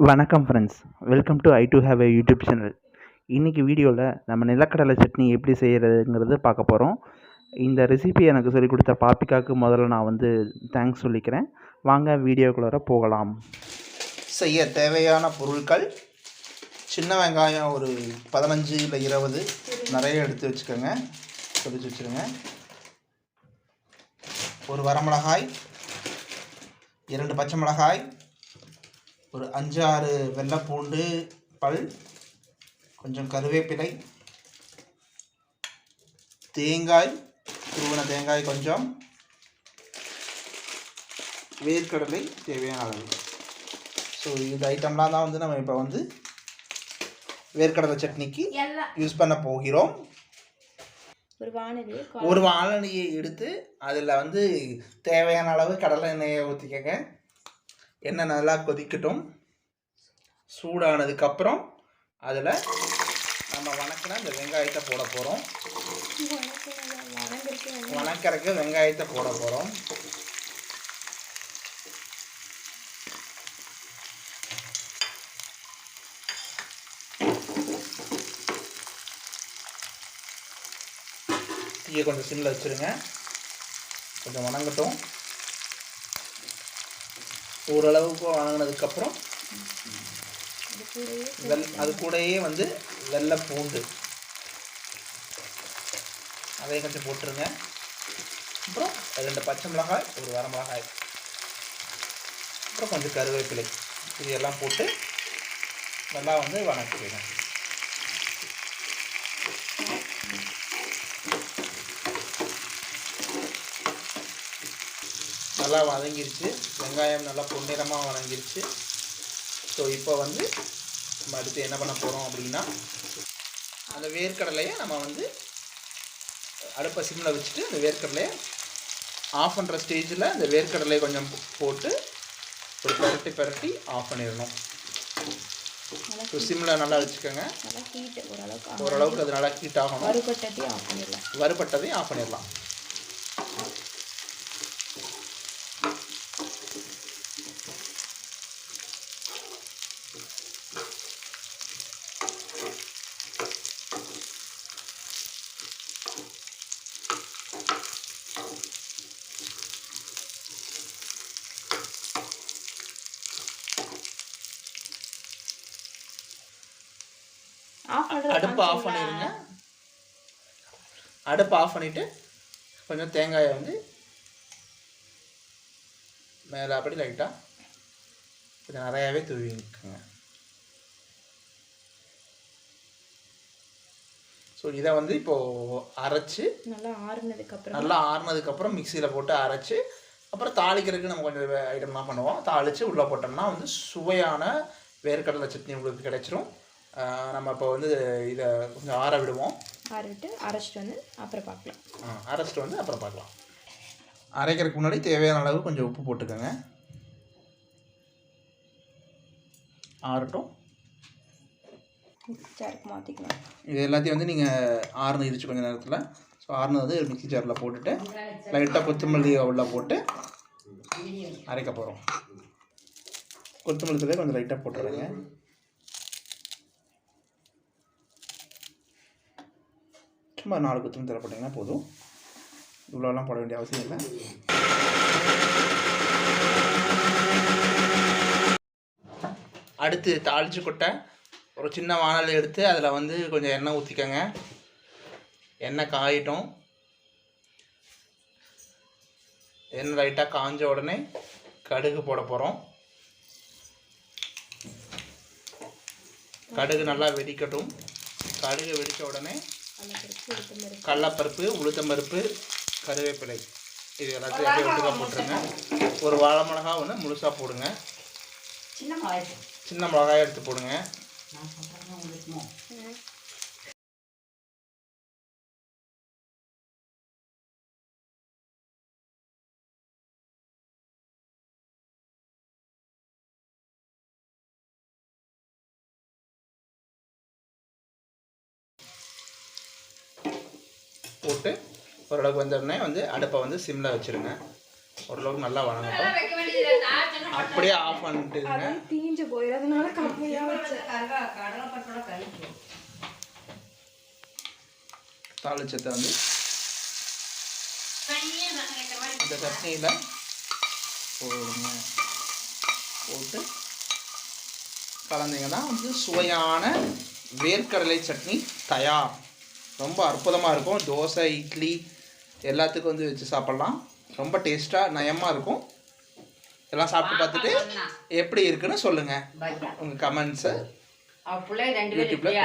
வணக்கம் friends, welcome to I to have a YouTube channel. இன்றைக்கி வீடியோவில் நம்ம நிலக்கடலை சட்னி எப்படி செய்கிறதுங்கிறது பார்க்க போகிறோம். இந்த ரெசிபி எனக்கு சொல்லிக் கொடுத்த பாப்பிக்காவுக்கு முதல்ல நான் தேங்க்ஸ் சொல்லிக்கிறேன். வாங்க வீடியோக்குள்ளார போகலாம். செய்ய தேவையான பொருட்கள்: சின்ன வெங்காயம் ஒரு 15 இல்லை 20 நிறைய எடுத்து வச்சுக்கோங்க, கொதிச்சு வச்சுருங்க. ஒரு வரமிளகாய், 2 பச்சை மிளகாய், ஒரு 5-6 வெள்ளை பூண்டு பல், கொஞ்சம் கருவேப்பிலை, தேங்காய், துருவின தேங்காய் கொஞ்சம், வேர்க்கடலை தேவையான அளவு. ஸோ இந்த ஐட்டம்லாம் தான் நம்ம இப்போ வேர்க்கடலை சட்னிக்கு யூஸ் பண்ண போகிறோம். ஒரு வாழனியை எடுத்து அதில் தேவையான அளவு கடலை எண்ணெயை ஊற்றிக்கங்க. எண்ணெய் நல்லா கொதிக்கட்டும். சூடானதுக்கப்புறம் அதில் நம்ம வணக்கின இந்த வெங்காயத்தை போட போகிறோம். வணக்கறக்கு வெங்காயத்தை போட போகிறோம். தீயை கொஞ்சம் சிம்மில் வச்சுருங்க. கொஞ்சம் வணங்கட்டும். ஓரளவுக்கு வணங்கினதுக்கப்புறம் அது கூடயே வெள்ளை பூண்டு அதையும் கொஞ்சம் போட்டுருங்க. அப்புறம் 2 பச்சை மிளகாய், ஒரு வரமிளகாய், அப்புறம் கொஞ்சம் கருவேப்பிலை, இதெல்லாம் போட்டு நல்லா வணக்கிடுங்க. நல்லா வதங்கிருச்சு. வெங்காயம் நல்லா பொன்னிறமாக வதங்கிருச்சு. ஸோ இப்போ நம்ம அடுத்து என்ன பண்ண போகிறோம் அப்படின்னா, அந்த வேர்க்கடலையை நம்ம அடுப்பை சிம்மில் வச்சுட்டு அந்த வேர்க்கடலையை ஆஃப் பண்ணுற ஸ்டேஜில் அந்த வேர்க்கடலையை கொஞ்சம் போட்டு ஒரு பெரட்டி ஆஃப் பண்ணிடணும். ஸோ சிம்மில் நல்லா வச்சுக்கோங்க. ஓரளவுக்கு அது நல்லா ஹீட் ஆகணும். வறுபட்டதையும் ஆஃப் பண்ணிடலாம். அடுப்பை ஆஃப் பண்ணிடுங்க. அடுப்பை ஆஃப் பண்ணிவிட்டு கொஞ்சம் தேங்காயை மேலே அப்படி லைட்டாக கொஞ்சம் நிறையாவே தூவிக்குங்க. ஸோ இதை இப்போது அரைச்சி நல்லா ஆறுனதுக்கப்புறம் மிக்சியில் போட்டு அரைச்சி அப்புறம் தாளிக்கிறதுக்கு நம்ம கொஞ்சம் ஐட்டம்லாம் பண்ணுவோம். தாளித்து உள்ளே போட்டோம்னா சுவையான வேர்க்கடலை சட்னி உங்களுக்கு கிடைச்சிரும். நம்ம இப்போ இதை கொஞ்சம் ஆற விடுவோம். அரைச்சிட்டு அப்புறம் பார்க்கலாம். அரைக்கிறதுக்கு முன்னாடி தேவையான அளவு கொஞ்சம் உப்பு போட்டுக்கோங்க. ஆறட்டும். மிக்ஸி ஜாருக்கு மாற்றிக்கலாம். இது எல்லாத்தையும் நீங்கள் ஆறுனிருச்சு கொஞ்சம் நேரத்தில். ஸோ ஆறுனது மிக்ஸி ஜாரில் போட்டுட்டு லைட்டாக கொத்தமல்லி உள்ள போட்டு அரைக்க போகிறோம். கொத்தமல்லி தூளே கொஞ்சம் லைட்டாக போட்டுடுறேங்க. சும்மா 4 கொத்தமல்லி தலை போட்டிங்கன்னா போதும். இவ்வளோலாம் போட வேண்டிய அவசியம் இல்லை. அடுத்து தாளித்து கொட்டை ஒரு சின்ன வானல் எடுத்து அதில் கொஞ்சம் எண்ணெய் ஊற்றிக்கங்க. எண்ணெய் காயிட்டும். எண்ணெய் லைட்டாக காஞ்ச உடனே கடுகு போட போகிறோம். கடுகு நல்லா வெடிக்கட்டும். கடுகு வெடித்த உடனே கடலைப்பருப்பு, உளுத்தம்பருப்பு, கருவேப்பிலை இது எல்லாத்தையும் அப்படியே ஒட்டுக்கா போட்டுருங்க. ஒரு வாழை மிளகா முழுசாக போடுங்க. சின்ன மிளகாய் எடுத்து போடுங்க. போட்டு ஓரளவுக்கு வந்தோடனே அடுப்பை சிம்மில் வச்சுருங்க. ஓரளவுக்கு நல்லா வணங்கட்டும். அப்படியே ஆஃப் பண்ணிட்டுங்க. தீஞ்சு போயிடும், அதனால தாளிச்சத்தை வந்து அந்த சட்னியில் போடுங்க. போட்டு கலந்தீங்கன்னா வந்து சுவையான வேர்க்கடலை சட்னி தயார். ரொம்ப அற்புதமாக இருக்கும். தோசை, இட்லி எல்லாத்துக்கும் வந்து வச்சு சாப்பிட்லாம். ரொம்ப டேஸ்ட்டாக நயமாக இருக்கும். எல்லாம் சாப்பிட்டு பார்த்துட்டு எப்படி இருக்குன்னு சொல்லுங்கள். உங்கள் கமெண்ட்ஸை யூடியூப்பில்